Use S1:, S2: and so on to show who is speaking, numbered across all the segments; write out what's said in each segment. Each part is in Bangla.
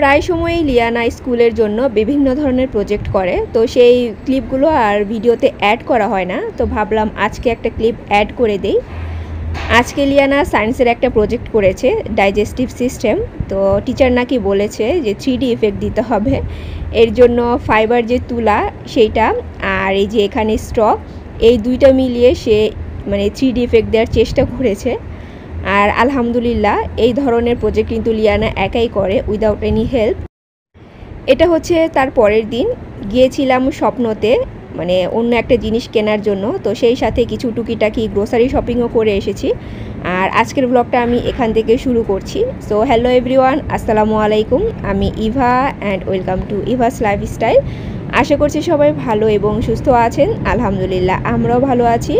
S1: প্রায় সময়ই লিয়ানা স্কুলের জন্য বিভিন্ন ধরনের প্রজেক্ট করে, তো সেই ক্লিপগুলো আর ভিডিওতে অ্যাড করা হয় না, তো ভাবলাম আজকে একটা ক্লিপ অ্যাড করে দেই। আজকে লিয়ানা সায়েন্সের একটা প্রজেক্ট করেছে, ডাইজেস্টিভ সিস্টেম। তো টিচার নাকি বলেছে যে 3D ইফেক্ট দিতে হবে, এর জন্য ফাইবার যে তুলা সেইটা আর এই যে এখানে স্ট্র, এই দুইটা মিলিয়ে সে মানে 3D ইফেক্ট দেওয়ার চেষ্টা করেছে। আর আলহামদুলিল্লাহ এই ধরনের প্রজেক্ট কিন্তু লিয়ানা একাই করে উইদাউট এনি হেল্প। এটা হচ্ছে তার পরের দিন, গিয়েছিলাম স্বপ্নতে মানে অন্য একটা জিনিস কেনার জন্য, তো সেই সাথে কিছু টুকিটাকি গ্রোসারি শপিংও করে এসেছি। আর আজকের ব্লগটা আমি এখান থেকে শুরু করছি। সো হ্যালো এভরিওয়ান, আসসালামু আলাইকুম। আমি Eva and welcome to Eva's lifestyle. আশা করছি সবাই ভালো এবং সুস্থ আছেন। আলহামদুলিল্লাহ আমরাও ভালো আছি।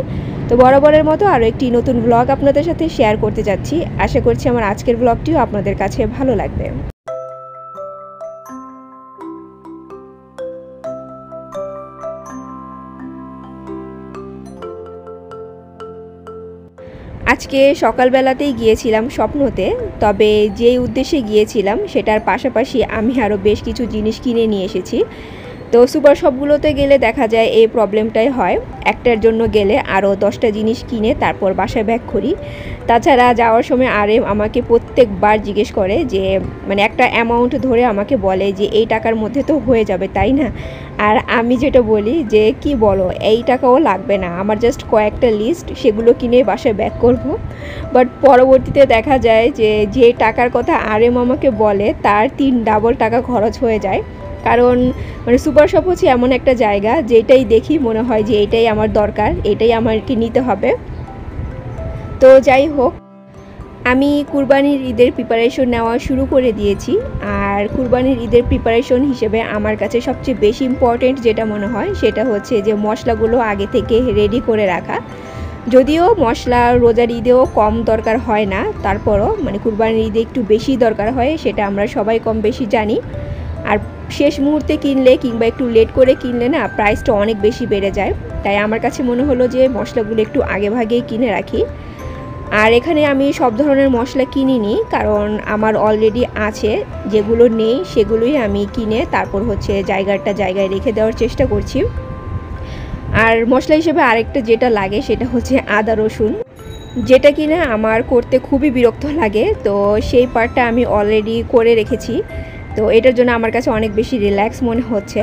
S1: তো বরাবরের মতো আরও একটি নতুন ব্লগ আপনাদের সাথে শেয়ার করতে যাচ্ছি। আশা করছি আমার আজকের ব্লগটিও আপনাদের কাছে ভালো লাগবে। আজকে সকালবেলাতেই গিয়েছিলাম স্বপ্নতে, তবে যেই উদ্দেশ্যে গিয়েছিলাম সেটার পাশাপাশি আমি আরও বেশ কিছু জিনিস কিনে নিয়ে এসেছি। তো সুপার শপগুলোতে গেলে দেখা যায় এই প্রবলেমটাই হয়, একটার জন্য গেলে আরও 10টা জিনিস কিনে তারপর বাসায় ব্যাক করি। তাছাড়া যাওয়ার সময় আরএম আমাকে প্রত্যেকবার জিজ্ঞেস করে যে মানে একটা অ্যামাউন্ট ধরে আমাকে বলে যে এই টাকার মধ্যে তো হয়ে যাবে তাই না। আর আমি যেটা বলি যে কি বলো, এই টাকাও লাগবে না, আমার জাস্ট কয়েকটা লিস্ট, সেগুলো কিনে বাসায় ব্যাক করব। বাট পরবর্তীতে দেখা যায় যে যে টাকার কথা আরএম আমাকে বলে তার 3 ডাবল টাকা খরচ হয়ে যায়। কারণ মানে সুপার শপ হচ্ছে এমন একটা জায়গা যেটাই দেখি মনে হয় যে এটাই আমার দরকার, এটাই আমাকে নিতে হবে। তো যাই হোক, আমি কুরবানির ঈদের প্রিপারেশন নেওয়া শুরু করে দিয়েছি। আর কুরবানির ঈদের প্রিপারেশন হিসেবে আমার কাছে সবচেয়ে বেশি ইম্পর্টেন্ট যেটা মনে হয় সেটা হচ্ছে যে মশলাগুলো আগে থেকে রেডি করে রাখা। যদিও মশলা রোজার ঈদেও কম দরকার হয় না, তারপরও মানে কুরবানির ঈদে একটু বেশি দরকার হয়, সেটা আমরা সবাই কম বেশি জানি। আর শেষ মুহূর্তে কিনলে কিংবা একটু লেট করে কিনলে না প্রাইসটা অনেক বেশি বেড়ে যায়। তাই আমার কাছে মনে হলো যে মশলাগুলো একটু আগে ভাগেই কিনে রাখি। আর এখানে আমি সব ধরনের মশলা কিনিনি, কারণ আমার অলরেডি আছে, যেগুলো নেই সেগুলোই আমি কিনে তারপর হচ্ছে জায়গায় রেখে দেওয়ার চেষ্টা করছি। আর মশলা হিসেবে আরেকটা যেটা লাগে সেটা হচ্ছে আদা রসুন, যেটা কিনা আমার করতে খুবই বিরক্ত লাগে। তো সেই পার্টটা আমি অলরেডি করে রেখেছি, তো এটার জন্য আমার কাছে অনেক বেশি রিল্যাক্স মনে হচ্ছে।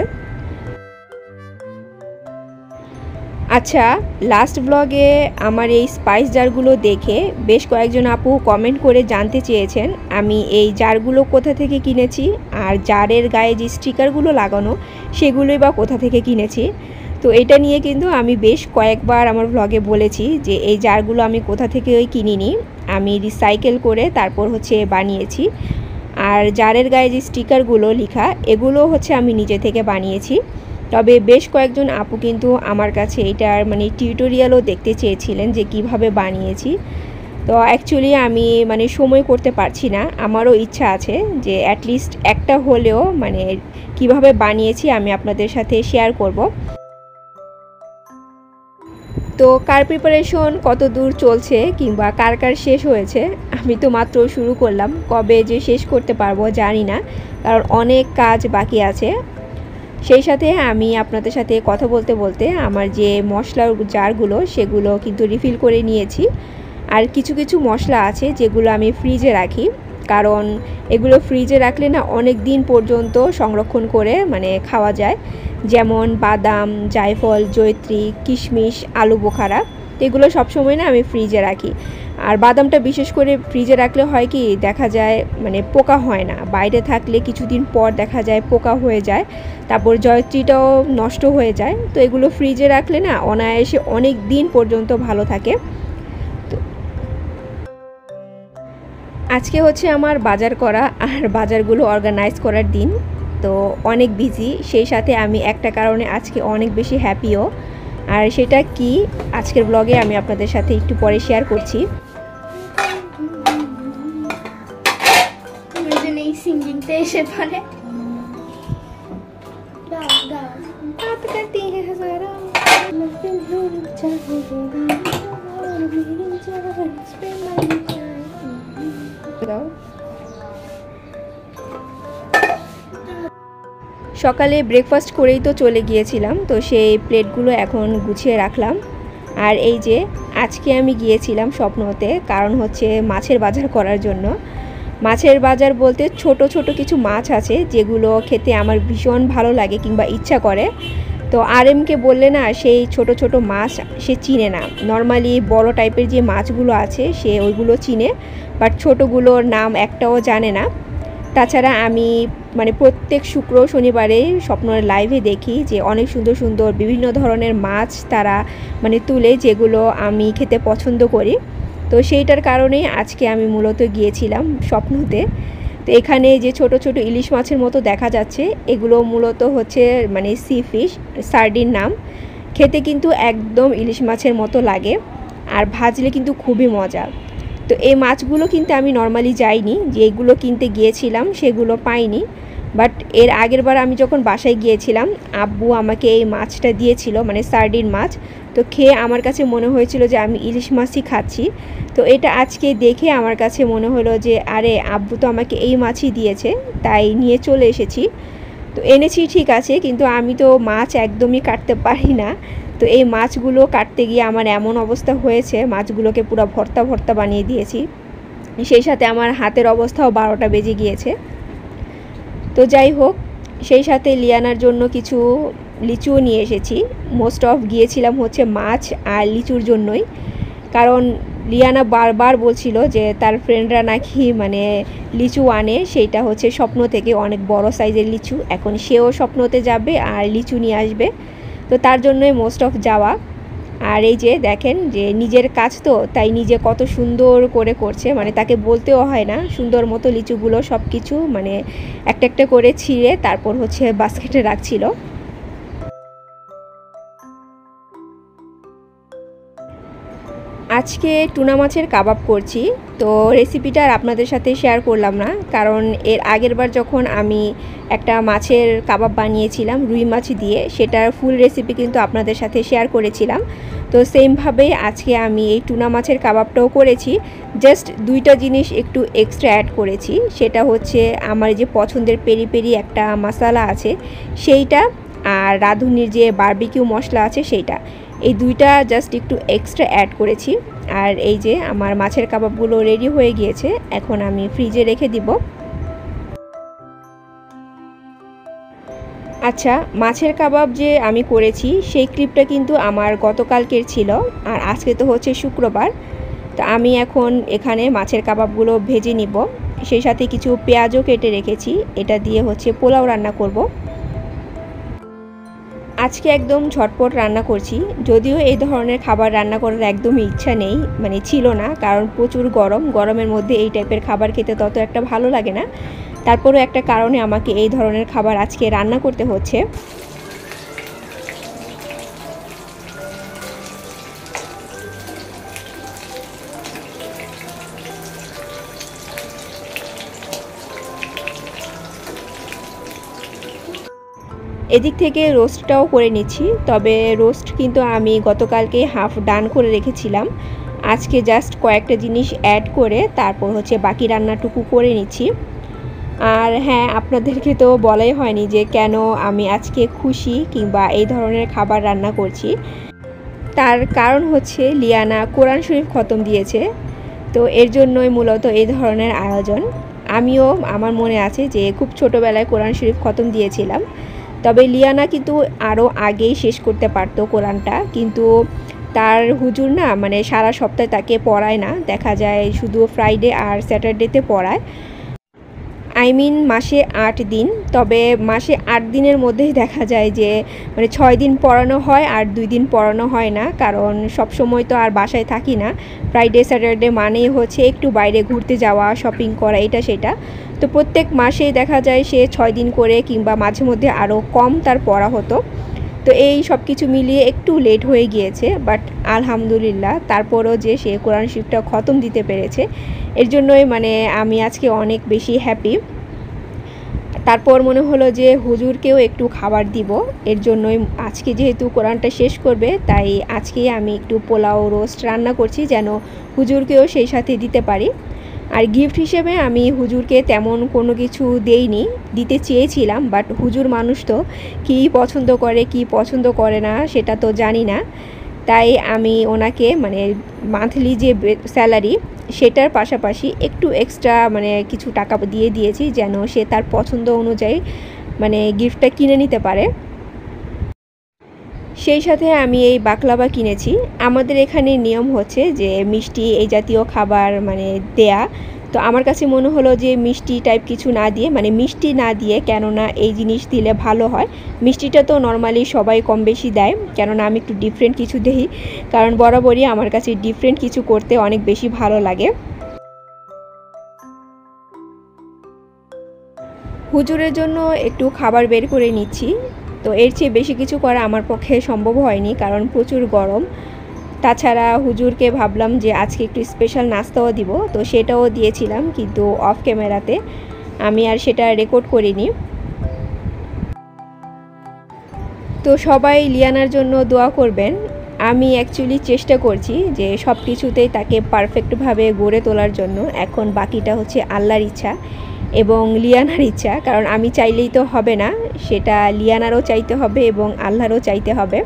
S1: আচ্ছা, লাস্ট ব্লগে আমার এই স্পাইস জারগুলো দেখে বেশ কয়েকজন আপু কমেন্ট করে জানতে চেয়েছেন আমি এই জারগুলো কোথা থেকে কিনেছি, আর জারের গায়ে যে স্টিকারগুলো লাগানো সেগুলোই বা কোথা থেকে কিনেছি। তো এটা নিয়ে কিন্তু আমি বেশ কয়েকবার আমার ব্লগে বলেছি যে এই জারগুলো আমি কোথা থেকে কিনিনি, আমি রিসাইকেল করে তারপর হচ্ছে বানিয়েছি। আর জারের গায়ে যে স্টিকারগুলো লেখা এগুলো হচ্ছে আমি নিজে থেকে বানিয়েছি। তবে বেশ কয়েকজন আপু কিন্তু আমার কাছে এটার মানে টিউটোরিয়ালও দেখতে চেয়েছিলেন যে কিভাবে বানিয়েছি। তো অ্যাকচুয়ালি আমি মানে সময় করতে পারছি না, আমারও ইচ্ছা আছে যে অ্যাটলিস্ট একটা হলেও মানে কিভাবে বানিয়েছি আমি আপনাদের সাথে শেয়ার করব। তো কার প্রিপারেশন কত দূর চলছে কিংবা কার কার শেষ হয়েছে, আমি তো মাত্র শুরু করলাম, কবে যে শেষ করতে পারবো জানি না, কারণ অনেক কাজ বাকি আছে। সেই সাথে আমি আপনাদের সাথে কথা বলতে বলতে আমার যে মশলার জারগুলো সেগুলো কিন্তু রিফিল করে নিয়েছি। আর কিছু কিছু মশলা আছে যেগুলো আমি ফ্রিজে রাখি, কারণ এগুলো ফ্রিজে রাখলে না অনেক দিন পর্যন্ত সংরক্ষণ করে মানে খাওয়া যায়। যেমন বাদাম, জায়ফল, জয়ত্রী, কিশমিশ, আলু বোখারা, এগুলো সবসময় না আমি ফ্রিজে রাখি। আর বাদামটা বিশেষ করে ফ্রিজে রাখলে হয় কি দেখা যায় মানে পোকা হয় না, বাইরে থাকলে কিছুদিন পর দেখা যায় পোকা হয়ে যায়, তারপর জয়ত্রীটাও নষ্ট হয়ে যায়। তো এগুলো ফ্রিজে রাখলে না অনায়াসে অনেক দিন পর্যন্ত ভালো থাকে। তো আজকে হচ্ছে আমার বাজার করা আর বাজারগুলো অর্গানাইজ করার দিন, তো অনেক বিজি। সেই সাথে আমি একটা কারণে আজকে অনেক বেশি হ্যাপিও, আর সেটা কি আজকের ব্লগে আমি আপনাদের সাথে একটু পরে শেয়ার করছি।
S2: সিঙ্গিংতে এসে পড়ে
S1: সকালে ব্রেকফাস্ট করেই তো চলে গিয়েছিলাম, তো সেই প্লেটগুলো এখন গুছিয়ে রাখলাম। আর এই যে আজকে আমি গিয়েছিলাম স্বপ্নতে, কারণ হচ্ছে মাছের বাজার করার জন্য। মাছের বাজার বলতে ছোট ছোট কিছু মাছ আছে যেগুলো খেতে আমার ভীষণ ভালো লাগে কিংবা ইচ্ছা করে। তো আরএমকে বললে না সেই ছোট ছোট মাছ সে চিনে না। নর্মালি বড় টাইপের যে মাছগুলো আছে সে ওইগুলো চিনে, বাট ছোটোগুলোর নাম একটাও জানে না। তাছাড়া আমি মানে প্রত্যেক শুক্র শনিবারে স্বপ্নের লাইভে দেখি যে অনেক সুন্দর সুন্দর বিভিন্ন ধরনের মাছ তারা মানে তুলে, যেগুলো আমি খেতে পছন্দ করি। তো সেইটার কারণেই আজকে আমি মূলত গিয়েছিলাম স্বপ্নতে। তো এখানে যে ছোট ছোট ইলিশ মাছের মতো দেখা যাচ্ছে, এগুলো মূলত হচ্ছে মানে সি ফিশ, সার্ডিন নাম। খেতে কিন্তু একদম ইলিশ মাছের মতো লাগে, আর ভাজলে কিন্তু খুবই মজা। তো এই মাছগুলো কিনতে আমি নর্মালি যাইনি, যেগুলো কিনতে গিয়েছিলাম সেগুলো পাইনি। বাট এর আগের বার আমি যখন বাসায় গিয়েছিলাম, আব্বু আমাকে এই মাছটা দিয়েছিল, মানে সার্ডিন মাছ। তো খেয়ে আমার কাছে মনে হয়েছিল যে আমি ইলিশ মাছই খাচ্ছি। তো এটা আজকে দেখে আমার কাছে মনে হলো যে আরে আব্বু তো আমাকে এই মাছই দিয়েছে, তাই নিয়ে চলে এসেছি। তো এনেছি ঠিক আছে, কিন্তু আমি তো মাছ একদমই কাটতে পারি না। তো এই মাছগুলো কাটতে গিয়ে আমার এমন অবস্থা হয়েছে, মাছগুলোকে পুরো ভর্তা ভর্তা বানিয়ে দিয়েছি। সেই সাথে আমার হাতের অবস্থাও 12টা বেজে গিয়েছে। তো যাই হোক, সেই সাথে লিয়ানার জন্য কিছু লিচুও নিয়ে এসেছি। মোস্ট অফ গিয়েছিলাম হচ্ছে মাছ আর লিচুর জন্যই, কারণ লিয়ানা বারবার বলছিল যে তার ফ্রেন্ডরা নাকি মানে লিচু আনে, সেইটা হচ্ছে স্বপ্ন থেকে অনেক বড় সাইজের লিচু। এখন সেও স্বপ্নতে যাবে আর লিচু নিয়ে আসবে, তো তার জন্যই মোস্ট অফ যাওয়া। আর এই যে দেখেন যে নিজের কাজ তো তাই নিজে কত সুন্দর করে করছে, মানে তাকে বলতেও হয় না, সুন্দর মতো লিচুগুলো সব কিছু মানে একটা একটা করে ছিঁড়ে তারপর হচ্ছে বাস্কেটে রাখছিল। আজকে টুনা মাছের কাবাব করছি। তো রেসিপিটা আর আপনাদের সাথে শেয়ার করলাম না, কারণ এর আগের বার যখন আমি একটা মাছের কাবাব বানিয়েছিলাম রুই মাছ দিয়ে, সেটার ফুল রেসিপি কিন্তু আপনাদের সাথে শেয়ার করেছিলাম। তো সেমভাবেই আজকে আমি এই টুনা মাছের কাবাবটাও করেছি, জাস্ট দুইটা জিনিস একটু এক্সট্রা অ্যাড করেছি। সেটা হচ্ছে আমার যে পছন্দের পেরি পেরি একটা মশলা আছে সেইটা, আর রাঁধুনির যে বারবিকিউ মশলা আছে সেইটা, এই দুইটা জাস্ট একটু এক্সট্রা অ্যাড করেছি। আর এই যে আমার মাছের কাবাবগুলো রেডি হয়ে গিয়েছে, এখন আমি ফ্রিজে রেখে দিব। আচ্ছা, মাছের কাবাব যে আমি করেছি সেই ক্লিপটা কিন্তু আমার গতকালকের ছিল, আর আজকে তো হচ্ছে শুক্রবার। তো আমি এখন এখানে মাছের কাবাবগুলো ভেজে নিব, সেই সাথে কিছু পেঁয়াজও কেটে রেখেছি, এটা দিয়ে হচ্ছে পোলাও রান্না করব। আজকে একদম ঝটপট রান্না করছি, যদিও এই ধরনের খাবার রান্না করার একদমই ইচ্ছা নেই, মানে ছিল না, কারণ প্রচুর গরম, গরমের মধ্যে এই টাইপের খাবার খেতে তত একটা ভালো লাগে না। তারপরেও একটা কারণে আমাকে এই ধরনের খাবার আজকে রান্না করতে হচ্ছে। এদিক থেকে রোস্টটাও করে নিচ্ছি, তবে রোস্ট কিন্তু আমি গতকালকে হাফ ডান করে রেখেছিলাম। আজকে জাস্ট কয়েকটা জিনিস অ্যাড করে তারপর হচ্ছে বাকি রান্নাটুকু করে নিচ্ছি। আর হ্যাঁ, আপনাদেরকে তো বলাই হয়নি যে কেন আমি আজকে খুশি কিংবা এই ধরনের খাবার রান্না করছি। তার কারণ হচ্ছে লিয়ানা কোরআন শরীফ খতম দিয়েছে, তো এর জন্যই মূলত এই ধরনের আয়োজন। আমিও আমার মনে আছে যে খুব ছোটোবেলায় কোরআন শরীফ খতম দিয়েছিলাম, তবে লিয়ানা কিন্তু আরও আগেই শেষ করতে পারতো কোরআনটা, কিন্তু তার হুজুর না মানে সারা সপ্তাহে তাকে পড়ায় না, দেখা যায় শুধু ফ্রাইডে আর স্যাটারডেতে পড়ায়। মাসে 8 দিন, তবে মাসে 8 দিনের মধ্যেই দেখা যায় যে মানে 6 দিন পড়ানো হয় আর 2 দিন পড়ানো হয় না, কারণ সব সময় তো আর বাসায় থাকি না। ফ্রাইডে স্যাটারডে মানেই হচ্ছে একটু বাইরে ঘুরতে যাওয়া, শপিং করা, এটা সেটা। তো প্রত্যেক মাসেই দেখা যায় সে 6 দিন করে কিংবা মাঝে মধ্যে আরও কম তার পড়া হতো। তো এই সব কিছু মিলিয়ে একটু লেট হয়ে গিয়েছে, বাট আলহামদুলিল্লাহ তারপরও যে সে কোরআন শরীফটা খতম দিতে পেরেছে, এর জন্যই মানে আমি আজকে অনেক বেশি হ্যাপি। তারপর মনে হলো যে হুজুরকেও একটু খাবার দিব, এর জন্যই আজকে যেহেতু কোরআনটা শেষ করবে তাই আজকেই আমি একটু পোলাও রোস্ট রান্না করছি, যেন হুজুরকেও সেই সাথে দিতে পারি। আর গিফট হিসেবে আমি হুজুরকে তেমন কোনো কিছু দেইনি, দিতে চেয়েছিলাম, বাট হুজুর মানুষ তো কী পছন্দ করে কী পছন্দ করে না সেটা তো জানি না। তাই আমি ওনাকে মানে মান্থলি যে স্যালারি সেটার পাশাপাশি একটু এক্সট্রা মানে কিছু টাকা দিয়ে দিয়েছি, যেন সে তার পছন্দ অনুযায়ী মানে গিফটটা কিনে নিতে পারে। সেই সাথে আমি এই বাকলাভা কিনেছি। আমাদের এখানে নিয়ম হচ্ছে যে মিষ্টি এই জাতীয় খাবার মানে দেয়া, তো আমার কাছে মনে হলো যে মিষ্টি টাইপ কিছু না দিয়ে, মানে মিষ্টি না দিয়ে, কেননা এই জিনিস দিলে ভালো হয়। মিষ্টিটা তো নর্মালি সবাই কম বেশি দেয়, কেননা আমি একটু ডিফারেন্ট কিছু দিই, কারণ বরাবরই আমার কাছে ডিফারেন্ট কিছু করতে অনেক বেশি ভালো লাগে। হুজুরের জন্য একটু খাবার বের করে নিচ্ছি। তো এর চেয়ে বেশি কিছু করা আমার পক্ষে সম্ভব হয়নি, কারণ প্রচুর গরম। তাছাড়া হুজুরকে ভাবলাম যে আজকে একটু স্পেশাল নাস্তাও দিব, তো সেটাও দিয়েছিলাম, কিন্তু অফ ক্যামেরাতে, আমি আর সেটা রেকর্ড করিনি। তো সবাই লিয়ানার জন্য দোয়া করবেন। আমি অ্যাকচুয়ালি চেষ্টা করছি যে সব কিছুতেই তাকে পারফেক্টভাবে গড়ে তোলার জন্য। এখন বাকিটা হচ্ছে আল্লাহর ইচ্ছা এবং লিয়ানার ইচ্ছা, কারণ আমি চাইলেই তো হবে না, সেটা লিয়ানারও চাইতে হবে এবং আল্লাহরও চাইতে হবে।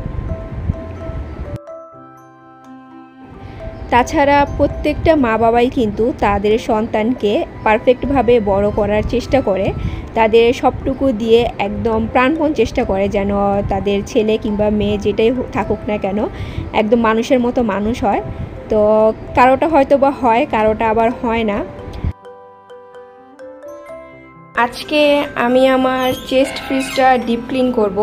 S1: তাছাড়া প্রত্যেকটা মা বাবাই কিন্তু তাদের সন্তানকে পারফেক্টভাবে বড় করার চেষ্টা করে, তাদের সবটুকু দিয়ে একদম প্রাণপণ চেষ্টা করে যেন তাদের ছেলে কিংবা মেয়ে যেটাই থাকুক না কেন একদম মানুষের মতো মানুষ হয়। তো কারোটা হয়তো বা হয়, কারোটা আবার হয় না। আজকে আমি আমার চেস্ট ফ্রিজটা ডিপ ক্লিন করব।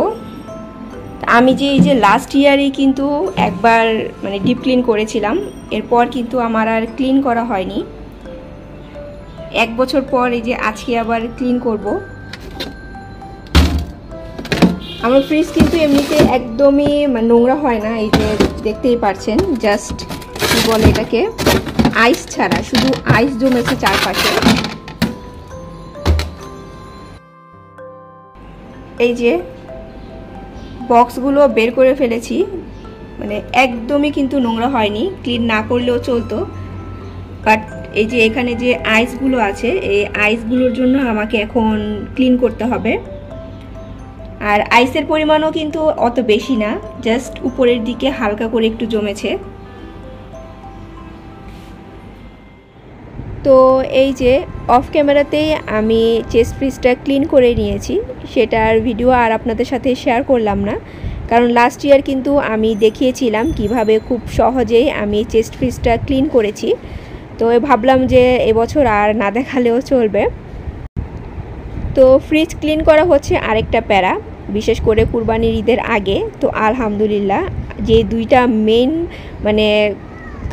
S1: আমি যে এই যে লাস্ট ইয়ারেই কিন্তু একবার মানে ডিপ ক্লিন করেছিলাম, এরপর কিন্তু আমার আর ক্লিন করা হয়নি। 1 বছর পর এই যে আজকে আবার ক্লিন করব। আমার ফ্রিজ কিন্তু এমনিতে একদমই নোংরা হয় না, এই যে দেখতেই পাচ্ছেন, জাস্ট কি বলে এটাকে, আইস ছাড়া, শুধু আইস জমেছে চারপাশে। এই যে বক্সগুলো বের করে ফেলেছি, মানে একদমই কিন্তু নোংরা হয়নি, ক্লিন না করলেও চলতো, বাট এই যে এখানে যে আইসগুলো আছে, এই আইসগুলোর জন্য আমাকে এখন ক্লিন করতে হবে। আর আইসের পরিমাণও কিন্তু অত বেশি না, জাস্ট উপরের দিকে হালকা করে একটু জমেছে। তো এই যে অফ ক্যামেরাতেই আমি চেস্ট ফ্রিজটা ক্লিন করে নিয়েছি, সেটার ভিডিও আর আপনাদের সাথে শেয়ার করলাম না, কারণ লাস্ট ইয়ার কিন্তু আমি দেখিয়েছিলাম কিভাবে খুব সহজেই আমি চেস্ট ফ্রিজটা ক্লিন করেছি। তো ভাবলাম যে এবছর আর না দেখালেও চলবে। তো ফ্রিজ ক্লিন করা হচ্ছে আরেকটা প্যারা, বিশেষ করে কুরবানির ঈদের আগে। তো আলহামদুলিল্লাহ যে দুইটা মেইন মানে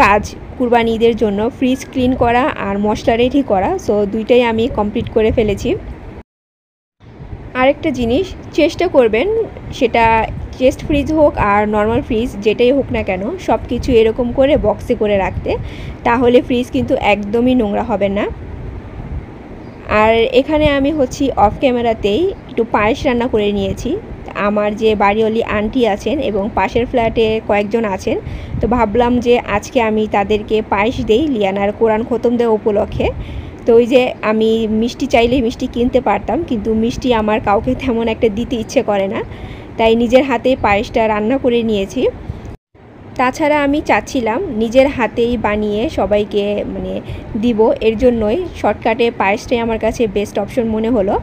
S1: কাজ কুরবানি ঈদের জন্য, ফ্রিজ ক্লিন করা আর মশলা রেডি করা, সো দুইটাই আমি কমপ্লিট করে ফেলেছি। আরেকটা জিনিস চেষ্টা করবেন, সেটা চেস্ট ফ্রিজ হোক আর নর্মাল ফ্রিজ যেটাই হোক না কেন, সব কিছু এরকম করে বক্সে করে রাখতে, তাহলে ফ্রিজ কিন্তু একদমই নোংরা হবে না। আর এখানে আমি হচ্ছি অফ ক্যামেরাতেই একটু পায়েস রান্না করে নিয়েছি। আমার যে বাড়িওয়ালি আন্টি আছেন এবং পাশের ফ্ল্যাটে কয়েকজন আছেন, তো ভাবলাম যে আজকে আমি তাদেরকে পায়েস দেই লিয়ানার কোরআন খতম দেওয়া উপলক্ষে। তো ওই যে আমি মিষ্টি চাইলেই মিষ্টি কিনতে পারতাম, কিন্তু মিষ্টি আমার কাউকে তেমন একটা দিতে ইচ্ছে করে না, তাই নিজের হাতে পায়েসটা রান্না করে নিয়েছি। তাছাড়া আমি চাচ্ছিলাম নিজের হাতেই বানিয়ে সবাইকে মানে দিব, এর জন্যই শর্টকাটে পায়েসটাই আমার কাছে বেস্ট অপশন মনে হলো।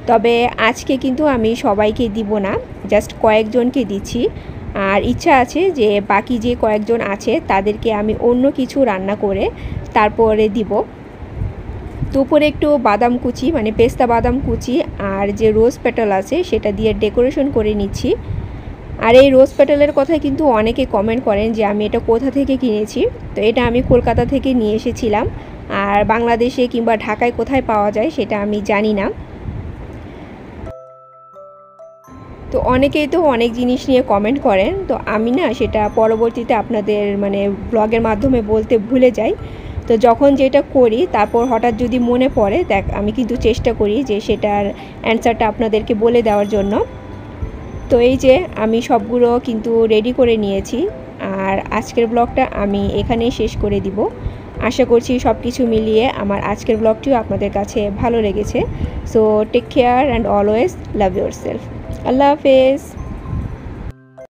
S1: তবে আজকে কিন্তু আমি সবাইকে দিব না, জাস্ট কয়েকজনকে দিচ্ছি। আর ইচ্ছা আছে যে বাকি যে কয়েকজন আছে তাদেরকে আমি অন্য কিছু রান্না করে তারপরে দিব। দুপুরে একটু বাদাম কুচি মানে পেস্তা বাদাম কুচি আর যে রোজ পেটাল আছে সেটা দিয়ে ডেকোরেশন করে নিচ্ছি। আর এই রোজ পেটালের কথা কিন্তু অনেকে কমেন্ট করেন যে আমি এটা কোথা থেকে কিনেছি। তো এটা আমি কলকাতা থেকে নিয়ে এসেছিলাম, আর বাংলাদেশে কিংবা ঢাকায় কোথায় পাওয়া যায় সেটা আমি জানি না। তো অনেকেই তো অনেক জিনিস নিয়ে কমেন্ট করেন, তো আমি না সেটা পরবর্তীতে আপনাদের মানে ব্লগের মাধ্যমে বলতে ভুলে যাই। তো যখন যেটা করি তারপর হঠাৎ যদি মনে পড়ে, দেখ আমি কিন্তু চেষ্টা করি যে সেটার অ্যান্সারটা আপনাদেরকে বলে দেওয়ার জন্য। তো এই যে আমি সবগুলো কিন্তু রেডি করে নিয়েছি, আর আজকের ব্লগটা আমি এখানেই শেষ করে দিব। আশা করছি সব কিছু মিলিয়ে আমার আজকের ব্লগটিও আপনাদের কাছে ভালো লেগেছে। So take care and always love yourself. আল্লাহ হাফেজ।